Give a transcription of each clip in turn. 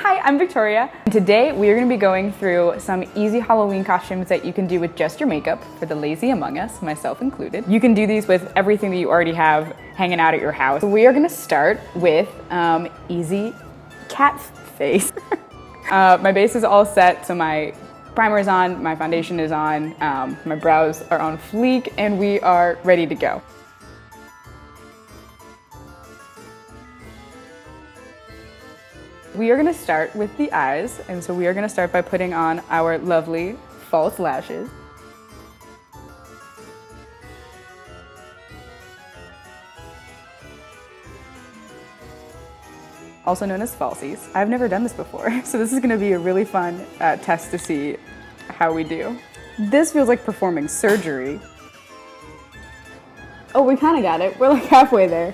Hi, I'm Victoria. And today we are going to be going through some easy Halloween costumes that you can do with just your makeup for the lazy among us, myself included. You can do these with everything that you already have hanging out at your house. So we are going to start with easy cat face. My base is all set, so my primer is on, my foundation is on, my brows are on fleek, and we are ready to go. We are going to start with the eyes, and so we are going to start by putting on our lovely false lashes. Also known as falsies. I've never done this before, so this is going to be a really fun test to see how we do. This feels like performing surgery. Oh, we kind of got it. We're like halfway there.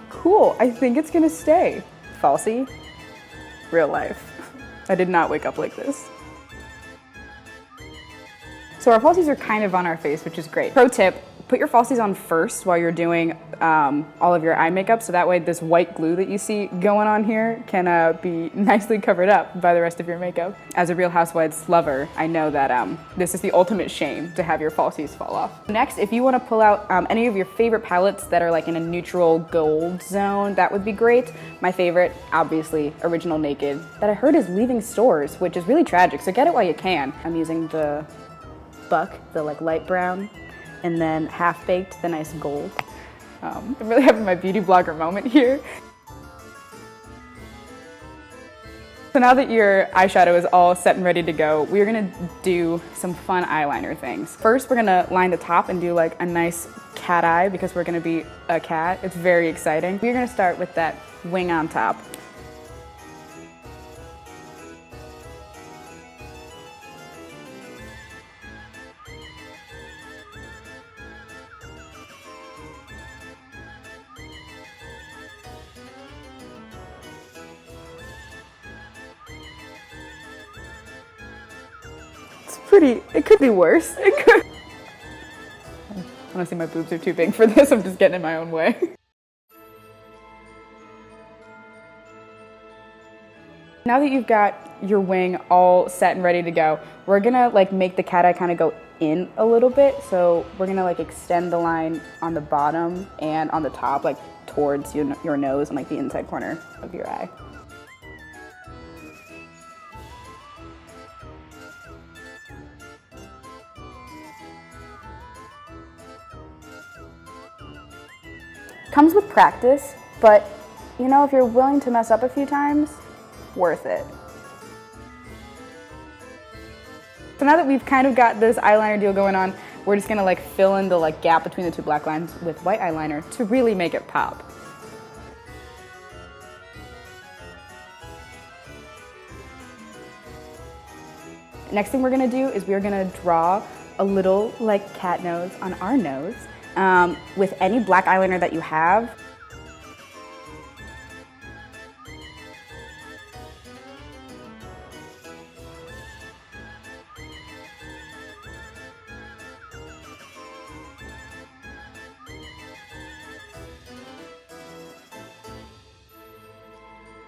Cool. I think it's going to stay. Falsie. Real life. I did not wake up like this. So our falsies are kind of on our face, which is great. Pro tip, put your falsies on first while you're doing all of your eye makeup, so that way this white glue that you see going on here can be nicely covered up by the rest of your makeup. As a Real Housewives lover, I know that this is the ultimate shame to have your falsies fall off. Next, if you want to pull out any of your favorite palettes that are like in a neutral gold zone, that would be great. My favorite, obviously, Original Naked, that I heard is leaving stores, which is really tragic, so get it while you can. I'm using the Buck, the like light brown, and then Half Baked, the nice gold. I'm really having my beauty blogger moment here. So now that your eyeshadow is all set and ready to go, we're gonna do some fun eyeliner things. First, we're gonna line the top and do like a nice cat eye because we're gonna be a cat. It's very exciting. We're gonna start with that wing on top. It could be worse. Honestly, my boobs are too big for this. I'm just getting in my own way. Now that you've got your wing all set and ready to go, we're gonna like make the cat eye kind of go in a little bit. So we're gonna like extend the line on the bottom and on the top, like towards your nose and like the inside corner of your eye. Comes with practice, but you know, if you're willing to mess up a few times, worth it. So now that we've kind of got this eyeliner deal going on, we're just gonna like fill in the like gap between the two black lines with white eyeliner to really make it pop. Next thing we're gonna do is we're gonna draw a little like cat nose on our nose. With any black eyeliner that you have.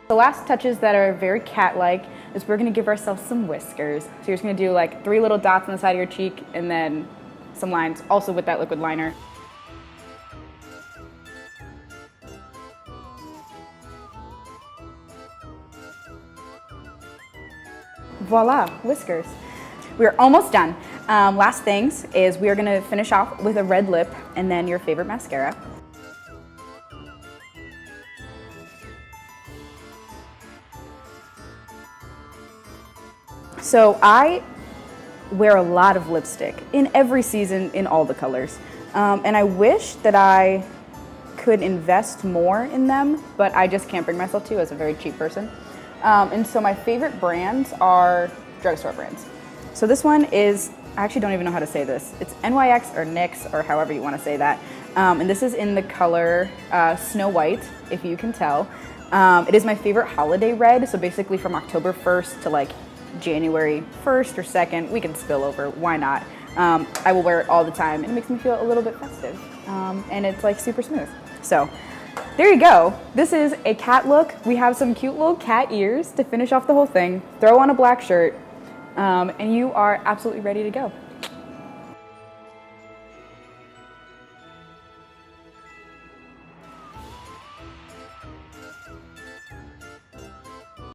The last touches that are very cat-like is we're gonna give ourselves some whiskers. So you're just gonna do like 3 little dots on the side of your cheek and then some lines, also with that liquid liner. Voila, whiskers. We're almost done. Last things is we are gonna finish off with a red lip and then your favorite mascara. So I wear a lot of lipstick in every season in all the colors. And I wish that I could invest more in them, but I just can't bring myself to as a very cheap person. And so my favorite brands are drugstore brands. So this one is, I actually don't even know how to say this. It's NYX or NYX or however you want to say that. And this is in the color Snow White, if you can tell. It is my favorite holiday red. So basically from October 1st to like January 1st or 2nd, we can spill over, why not? I will wear it all the time and it makes me feel a little bit festive. And it's like super smooth. So there you go. This is a cat look. We have some cute little cat ears to finish off the whole thing. Throw on a black shirt, and you are absolutely ready to go.